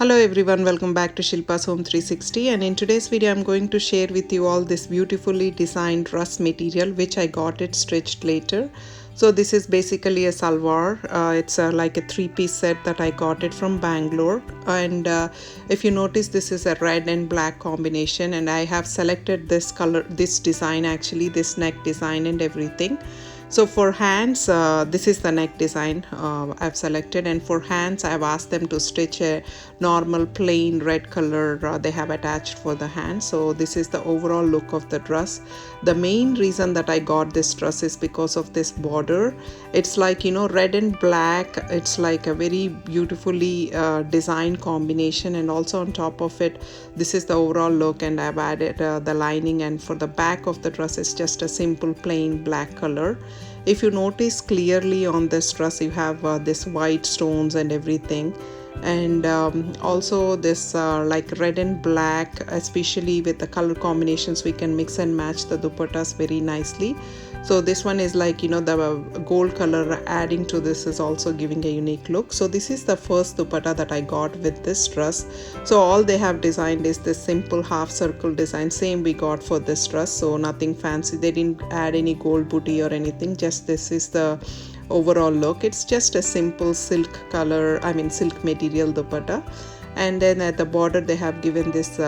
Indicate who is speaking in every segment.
Speaker 1: Hello everyone, welcome back to Shilpa's Home 360, and in today's video I'm going to share with you all this beautifully designed dress material which I got it stitched later. So this is basically a salwar. It's like a three-piece set that I got it from Bangalore, and if you notice, this is a red and black combination, and I have selected this color, this design actually, this neck design and everything. So for hands, this is the neck design I've selected, and for hands I've asked them to stitch a normal plain red color they have attached for the hands. So this is the overall look of the dress. The main reason that I got this dress is because of this border. It's like, you know, red and black. It's like a very beautifully designed combination, and also on top of it, this is the overall look, and I've added the lining, and for the back of the dress is just a simple plain black color. If you notice clearly on this dress, you have this white stones and everything, and also this like red and black, especially with the color combinations, we can mix and match the dupattas very nicely. So this one is like, you know, the gold color adding to this is also giving a unique look. So this is the first dupatta that I got with this dress. So all they have designed is this simple half circle design, same we got for this dress, so nothing fancy. They didn't add any gold booty or anything, just this is the overall look. It's just a simple silk color, silk material dupatta, and then at the border they have given this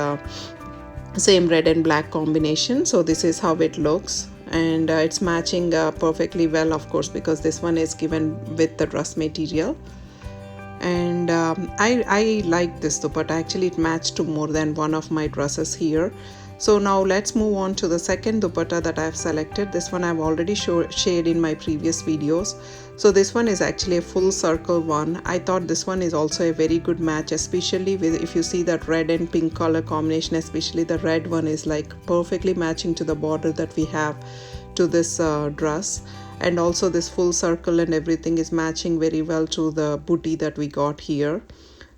Speaker 1: same red and black combination. So this is how it looks, and it's matching perfectly well, of course, because this one is given with the dress material. And I like this dupatta. Actually, it matched to more than one of my dresses here. So now let's move on to the second dupatta that I've selected. This one I've already shared in my previous videos. So this one is actually a full circle one. I thought this one is also a very good match, especially with, if you see that red and pink color combination, especially the red one is like perfectly matching to the border that we have to this dress. And also this full circle and everything is matching very well to the booty that we got here.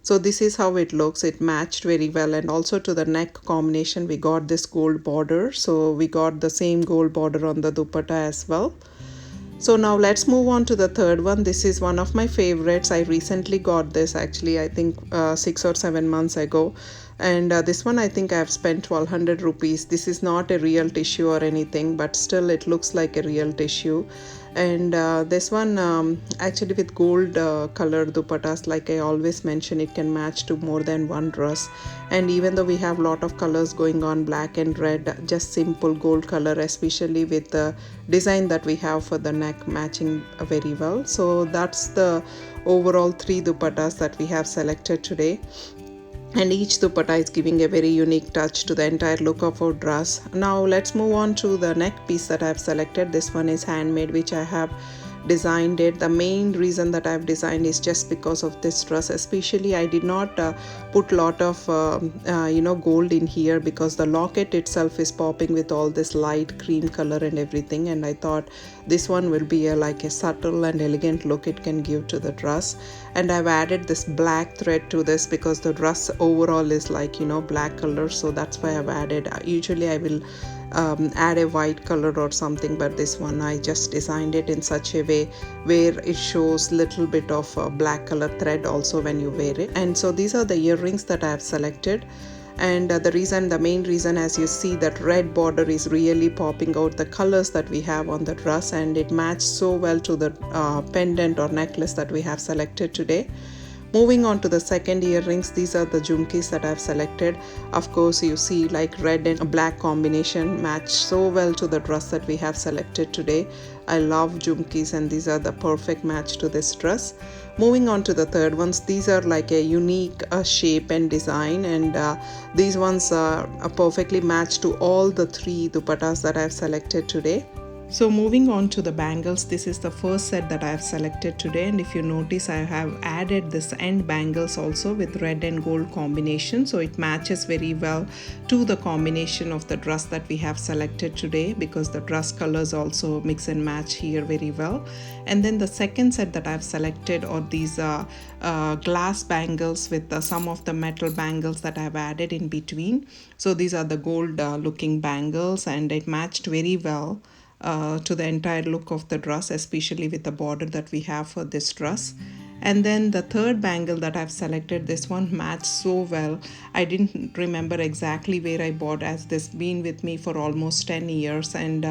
Speaker 1: So this is how it looks. It matched very well, and also to the neck combination we got this gold border. So we got the same gold border on the dupatta as well. So now let's move on to the third one. This is one of my favorites. I recently got this, actually I think 6 or 7 months ago, and this one I think I've spent 1200 rupees. This is not a real tissue or anything, but still it looks like a real tissue. And this one actually with gold color dupattas, like I always mention, it can match to more than one dress. And even though we have a lot of colors going on, black and red, just simple gold color, especially with the design that we have for the neck, matching very well. So that's the overall 3 dupattas that we have selected today, and each dupatta is giving a very unique touch to the entire look of our dress. Now let's move on to the neck piece that I've selected. This one is handmade, which I have designed it. The main reason that I've designed is just because of this dress. Especially I did not put lot of gold in here, because the locket itself is popping with all this light cream color and everything, and I thought this one will be like a subtle and elegant look it can give to the dress. And I've added this black thread to this because the dress overall is like, you know, black color, so that's why I've added. Usually I will add a white color or something, but this one I just designed it in such a way where it shows little bit of black color thread also when you wear it. And so these are the earrings that I have selected, and the main reason, as you see, that red border is really popping out the colors that we have on the dress, and it matched so well to the pendant or necklace that we have selected today. Moving on to the second earrings, these are the jhumkis that I've selected. Of course, you see like red and black combination match so well to the dress that we have selected today. I love jhumkis, and these are the perfect match to this dress. Moving on to the third ones, these are like a unique shape and design, and these ones are perfectly matched to all the 3 dupattas that I've selected today. So moving on to the bangles, this is the first set that I have selected today, and if you notice, I have added this end bangles also with red and gold combination, so it matches very well to the combination of the dress that we have selected today, because the dress colors also mix and match here very well. And then the second set that I have selected are these glass bangles with some of the metal bangles that I have added in between. So these are the gold looking bangles, and it matched very well to the entire look of the dress, especially with the border that we have for this dress. And then the third bangle that I've selected, this one matched so well. I didn't remember exactly where I bought, as this been with me for almost 10 years, and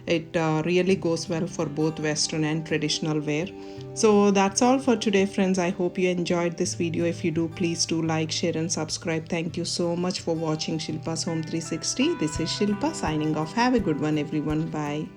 Speaker 1: it really goes well for both western and traditional wear. So that's all for today, friends. I hope you enjoyed this video. If you do, please do like, share and subscribe. Thank you so much for watching Shilpa's Home 360. This is Shilpa signing off. Have a good one, everyone. Bye.